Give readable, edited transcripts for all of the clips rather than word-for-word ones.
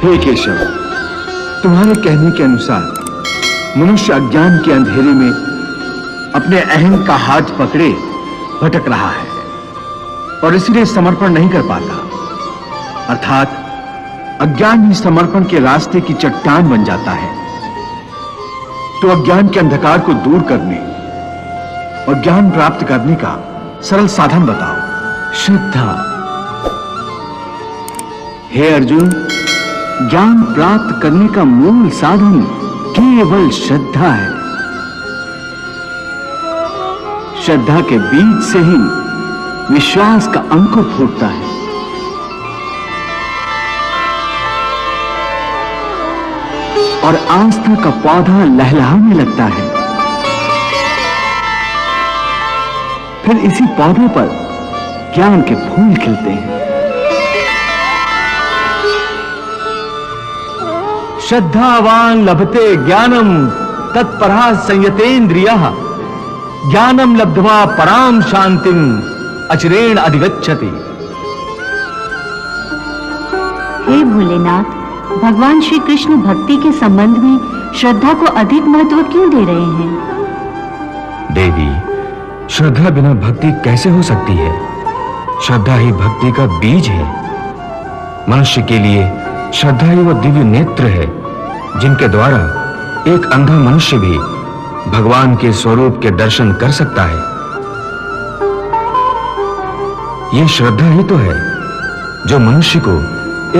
हे केशव, तुम्हारे कहने के अनुसार मनुष्य अज्ञान के अंधेरे में अपने अहम का हाथ पकड़े भटक रहा है और इसलिए समर्पण नहीं कर पाता। अर्थात अज्ञान ही समर्पण के रास्ते की चट्टान बन जाता है। तो अज्ञान के अंधकार को दूर करने और ज्ञान प्राप्त करने का सरल साधन बताओ। श्रद्धा। हे अर्जुन, ज्ञान प्राप्त करने का मूल साधन केवल श्रद्धा है। श्रद्धा के बीज से ही विश्वास का अंकुर फूटता है। और आस्था का पौधा लहलहाने लगता है। फिर इसी पौधे पर ज्ञान के फूल खिलते हैं। श्रद्धावान लभते ज्ञानम तत्परः संयतेन्द्रियः ज्ञानम लब्ध्वा पराम शांतिम अचिरेण अधिगच्छति। हे भोलेनाथ, भगवान श्री कृष्ण भक्ति के संबंध में श्रद्धा को अधिक महत्व क्यों दे रहे हैं? देवी, श्रद्धा बिना भक्ति कैसे हो सकती है? श्रद्धा ही भक्ति का बीज है। मनुष्य के लिए श्रद्धा ही वो दिव्य नेत्र है जिनके द्वारा एक अंधा मनुष्य भी भगवान के स्वरूप के दर्शन कर सकता है। ये श्रद्धा ही तो है जो मनुष्य को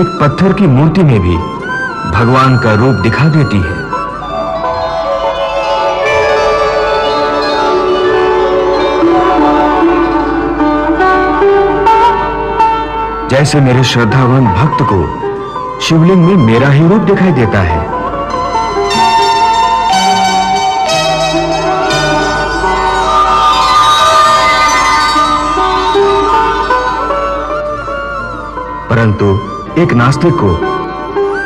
एक पत्थर की मूर्ति में भी भगवान का रूप दिखा देती है। जैसे मेरे श्रद्धावान भक्त को शिवलिंग में मेरा ही रूप दिखाई देता है। परंतु एक नास्तिक को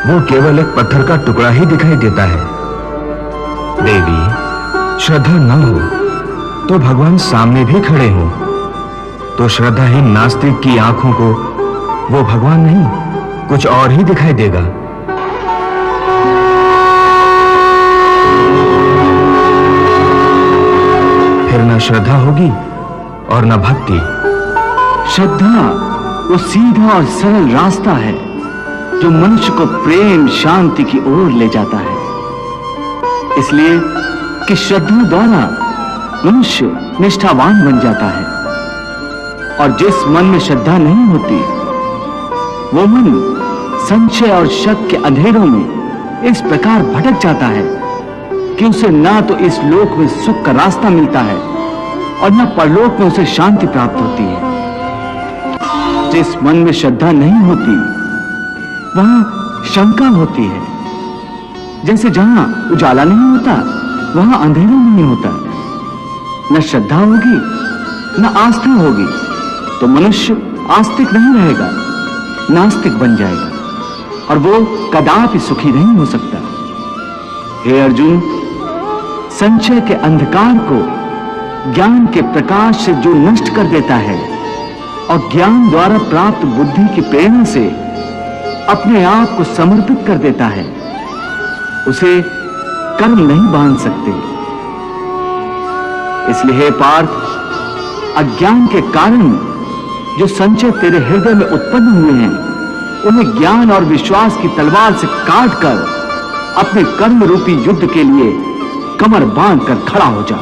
वो केवल एक पत्थर का टुकड़ा ही दिखाई देता है। देवी, श्रद्धा न हो तो भगवान सामने भी खड़े हो तो श्रद्धाहीन नास्तिक की आंखों को वो भगवान नहीं कुछ और ही दिखाई देगा। फिर न श्रद्धा होगी और न भक्ति। श्रद्धा वो सीधा और सरल रास्ता है जो मनुष्य को प्रेम शांति की ओर ले जाता है। इसलिए कि श्रद्धा द्वारा मनुष्य निष्ठावान बन जाता है। और जिस मन में श्रद्धा नहीं होती वो मन संशय और शक के अंधेरों में इस प्रकार भटक जाता है कि उसे ना तो इस लोक में सुख का रास्ता मिलता है और न परलोक में उसे शांति प्राप्त होती है। जिस मन में श्रद्धा नहीं होती वहां शंका होती है। जैसे जहां उजाला नहीं होता वहां अंधेरा नहीं होता। न श्रद्धा होगी न आस्था होगी तो मनुष्य आस्तिक नहीं रहेगा, नास्तिक बन जाएगा और वो कदापि सुखी नहीं हो सकता। हे अर्जुन, संशय के अंधकार को ज्ञान के प्रकाश से जो नष्ट कर देता है और ज्ञान द्वारा प्राप्त बुद्धि की प्रेरणा से अपने आप को समर्पित कर देता है, उसे कर्म नहीं बांध सकते। इसलिए हे पार्थ, अज्ञान के कारण जो संशय तेरे हृदय में उत्पन्न हुए हैं उन्हें ज्ञान और विश्वास की तलवार से काटकर अपने कर्म रूपी युद्ध के लिए कमर बांध कर खड़ा हो जा।